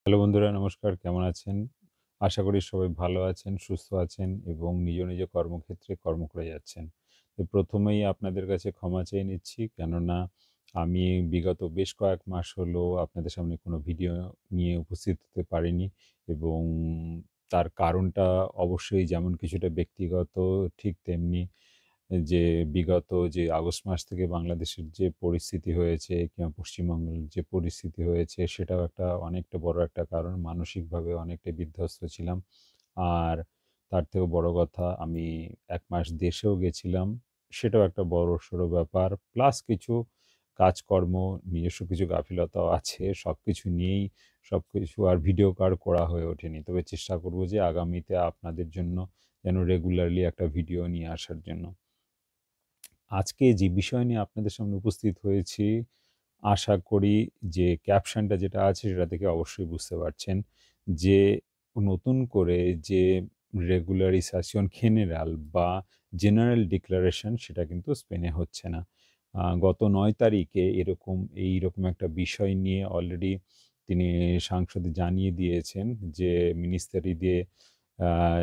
Hello বন্ধুরা, নমস্কার। কেমন আছেন? আশা করি সবাই ভালো আছেন, সুস্থ আছেন এবং নিজ কর্মক্ষেত্রে কর্ম করে যাচ্ছেন। তো ১ম এই আপনাদের কাছে ক্ষমা চেয়ে নিচ্ছি। কেননা আমি বিগত বেশ কয়েক মাস হলো আপনাদের সামনে কোনো ভিডিও নিয়ে উপস্থিত হতে পারিনি এবং তার কারণটা অবশ্যই যেমন কিছুটা ব্যক্তিগত, ঠিক তেমনি যে বিগত যে আগস্ট মাস থেকে বাংলাদেশের যে পরিস্থিতি হয়েছে কিংবা পশ্চিমবঙ্গের যে পরিস্থিতি হয়েছে সেটাও অনেকটা বড় একটা কারণ। মানসিকভাবে অনেকটা বিধ্বস্ত ছিলাম। আর তার থেকেও বড় কথা আমি ১ মাস দেশেও গেছিলাম। সেটাও একটা বড়সড় ব্যাপার। প্লাস কিছু কাজকর্ম, নিজস্ব কিছু গাফিলতাও আছে। সবকিছু নিয়েই সবকিছু আর ভিডিও করা হয়ে ওঠেনি। তবে চেষ্টা করব যে আগামীতে আপনাদের জন্য যেন রেগুলারলি একটা ভিডিও নিয়ে আসার জন্য। আজকে যে বিষয় নিয়ে আপনাদের সামনে উপস্থিত হয়েছি, আশা করি যে ক্যাপশনটা যেটা আছে সেটা থেকে অবশ্যই বুঝতে পারছেন যে নতুন করে যে রেগুলারিজেশন জেনারেল বা জেনারেল ডিক্লারেশন সেটা কিন্তু স্পেনে হচ্ছে না। গত ৯ তারিখে এইরকম একটা বিষয় নিয়ে অলরেডি তিনি সংসদে জানিয়ে দিয়েছেন যে মিনিস্টারি দিয়ে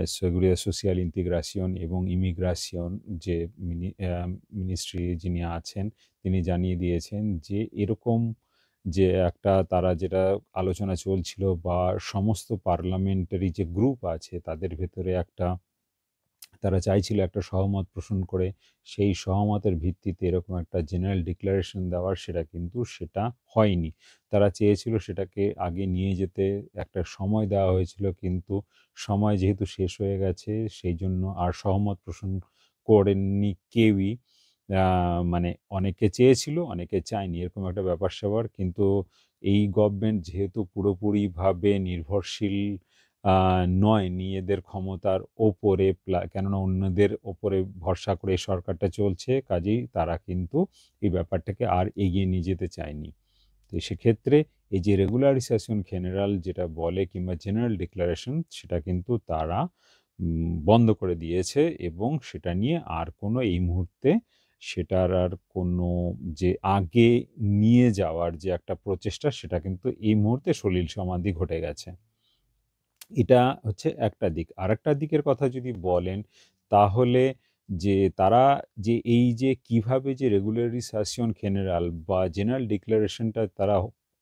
Seguridad Social Integración এবং ইমিগ্রাশন যে মিনিস্ট্রি যিনি আছেন, তিনি জানিয়ে দিয়েছেন যে এরকম যে একটা তারা যেটা আলোচনা চলছিল বা সমস্ত পার্লামেন্টারি যে গ্রুপ আছে তাদের ভেতরে তারা চাইছিল একটা সহমত পোষণ করে সেই সহমতের ভিত্তিতে এরকম একটা জেনারেল ডিক্লারেশন দেওয়ার সেটা হয়নি। তারা চেয়েছিল সেটাকে আগে নিয়ে যেতে একটা সময় দেওয়া হয়েছিল কিন্তু সময় যেহেতু শেষ হয়ে গেছে সেইজন্য আর সহমত পোষণ করেননি কেউই। আ মানে অনেকে চেয়েছিল, অনেকে চায়নি এরকম একটা ব্যাপার-স্যাপার। কিন্তু এই গভর্নমেন্ট যেহেতু পুরোপুরিভাবে নির্ভরশীল আ নয় নিজেদের ক্ষমতার ওপরে কেননা অন্যদের ওপরে ভরসা করে এই সরকারটা চলছে, কাজেই তারা কিন্তু এই ব্যাপারটাকে আর এগিয়ে নিয়ে যেতে চায়নি। তো সেক্ষেত্রে এই যে রেগুলারাইজেশন জেনারেল যেটা বলে কিংবা জেনারেল ডিক্লারেশন সেটা কিন্তু তারা বন্ধ করে দিয়েছে এবং সেটা নিয়ে আর কোনো এই মুহূর্তে সেটার আর কোনো যে আগে নিয়ে যাওয়ার যে একটা প্রচেষ্টা সেটা কিন্তু এই মুহূর্তে সলিল সমাধি ঘটে গেছে। এটা হচ্ছে একটা দিক। আরেকটা দিকের কথা যদি বলেন, তাহলে যে তারা যে এই যে কিভাবে যে রেগুলারাইজেশন জেনারেল বা জেনারেল ডিক্লারেশনটা তারা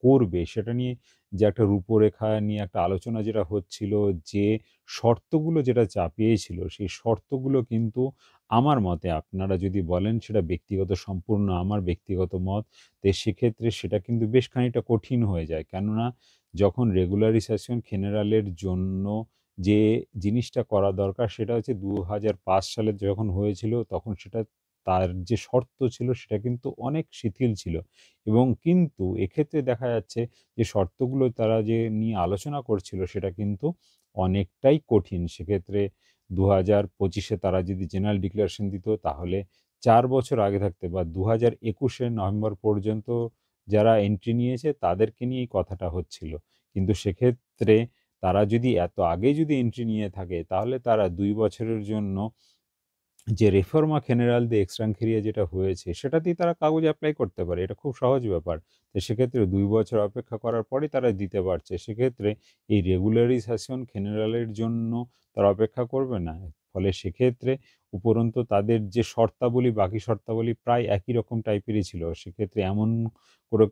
করবে, সেটা নিয়ে যে একটা রূপরেখা নিয়ে একটা আলোচনা যেটা হচ্ছিল, যে শর্তগুলো যেটা চাপিয়েছিল, সেই শর্তগুলো কিন্তু আমার মতে আপনারা যদি বলেন সেটা সম্পূর্ণ আমার ব্যক্তিগত মত। তো সেক্ষেত্রে সেটা কিন্তু বেশ খানিকটা কঠিন হয়ে যায়। কেননা যখন রেগুলারাইজেশন জেনারেলের জন্য যে জিনিসটা করা দরকার সেটা হচ্ছে ২০০৫ সালে যখন হয়েছিল তখন তার যে শর্ত ছিল সেটা কিন্তু অনেক শিথিল ছিল এবং কিন্তু এক্ষেত্রে দেখা যাচ্ছে যে শর্তগুলো তারা যে নিয়ে আলোচনা করছিল সেটা কিন্তু অনেকটাই কঠিন। সেক্ষেত্রে ২০২৫ এ তারা যদি জেনারেল ডিক্লারেশন দিত তাহলে ৪ বছর আগে থাকতে বা ২০২১ এর নভেম্বর পর্যন্ত যারা এন্ট্রি নিয়েছে তাদেরকে নিয়ে এই কথাটা হচ্ছিল। কিন্তু সেক্ষেত্রে তারা যদি এত আগে যদি এন্ট্রি নিয়ে থাকে তাহলে তারা ২ বছরের জন্য যে রেফর্মা জেনারেল de Extranjería যেটা হয়েছে সেটাতেই তারা কাগজ এপ্লাই করতে পারে। এটা খুব সহজ ব্যাপার। তো সেক্ষেত্রে ২ বছর অপেক্ষা করার পরেই তারা দিতে পারছে। সেক্ষেত্রে এই রেগুলারাইজেশন জেনারেলের জন্য তারা অপেক্ষা করবে না। ফলে সেক্ষেত্রে উপরন্তু তাদের যে শর্তাবলী, বাকি শর্তাবলী প্রায় একই রকম টাইপেরই ছিল। সেক্ষেত্রে এমন করে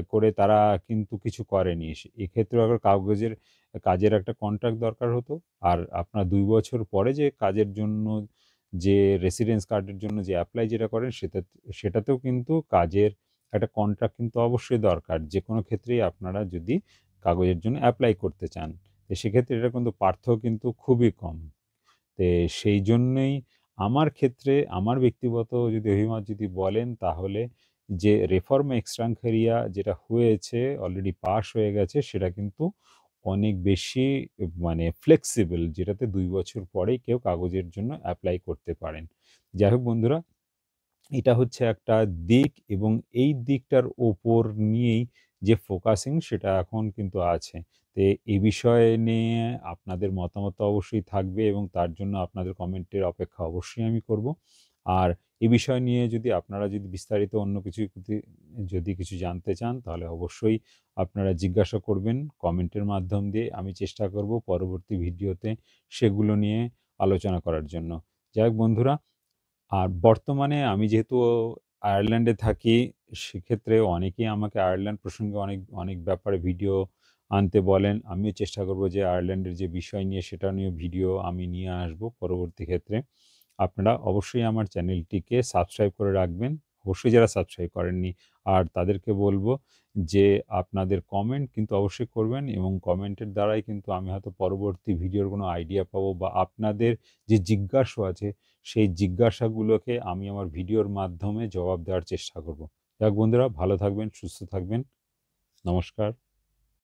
করে তারা কিন্তু কিছু করেনি। এক্ষেত্রেও আবার কাজের একটা কন্ট্রাক্ট দরকার হতো। আর আপনার ২ বছর পরে যে কাজের জন্য যে রেসিডেন্স কার্ডের জন্য যে এপ্লাই যেটা করেন সেটাতেও কিন্তু কাজের একটা কন্ট্রাক্ট কিন্তু অবশ্যই দরকার। যেকোনো ক্ষেত্রেই আপনারা যদি কাগজের জন্য এপ্লাই করতে চান। তো সেক্ষেত্রে এটা কিন্তু পার্থক্য কিন্তু খুবই কম। তে সেই জন্যেই আমার ক্ষেত্রে আমার ব্যক্তিগত যদি অভিমত যদি বলেন তাহলে যে রেফর্মা এক্সট্রাঞ্জেরিয়া যেটা হয়েছে অলরেডি পাস হয়ে গেছে সেটা কিন্তু অনেক বেশি মানে ফ্লেক্সিবল, যেটাতে ২ বছর পরেই কেউ কাগজের জন্য এপ্লাই করতে পারেন। যাই হোক বন্ধুরা, এটা হচ্ছে একটা দিক এবং এই দিকটার ওপর নিয়েই যে ফোকাসিং সেটা এখন কিন্তু আছে। তো এই বিষয় নিয়ে আপনাদের মতামত তো অবশ্যই থাকবে এবং তার জন্য আপনাদের কমেন্টের অপেক্ষা অবশ্যই আমি করব। আর এ বিষয় নিয়ে যদি আপনারা যদি বিস্তারিত অন্য কিছু যদি কিছু জানতে চান তাহলে অবশ্যই আপনারা জিজ্ঞাসা করবেন কমেন্টের মাধ্যম দিয়ে। আমি চেষ্টা করব পরবর্তী ভিডিওতে সেগুলো নিয়ে আলোচনা করার জন্য। যাই হোক বন্ধুরা, আর বর্তমানে আমি যেহেতু আয়ারল্যান্ডে থাকি, সেক্ষেত্রে অনেকেই আমাকে আয়ারল্যান্ড প্রসঙ্গে অনেক ব্যাপারে ভিডিও আনতে বলেন। আমিও চেষ্টা করব যে আয়ারল্যান্ডের যে বিষয় নিয়ে সেটা নিয়ে ভিডিও আমি নিয়ে আসব পরবর্তী ক্ষেত্রে। আপনারা অবশ্যই আমার চ্যানেলটিকে সাবস্ক্রাইব করে রাখবেন। অবশ্যই যারা সাবস্ক্রাইব করেননি, আর তাদেরকে বলব যে আপনাদের কমেন্ট কিন্তু অবশ্যই করবেন, এবং কমেন্টের দ্বারাই কিন্তু আমি হয়তো পরবর্তী ভিডিওর কোনো আইডিয়া পাবো, বা আপনাদের যে জিজ্ঞাসা আছে সেই জিজ্ঞাসাগুলোকে আমি আমার ভিডিওর মাধ্যমে জবাব দেওয়ার চেষ্টা করব। যাক বন্ধুরা, ভালো থাকবেন, সুস্থ থাকবেন। নমস্কার।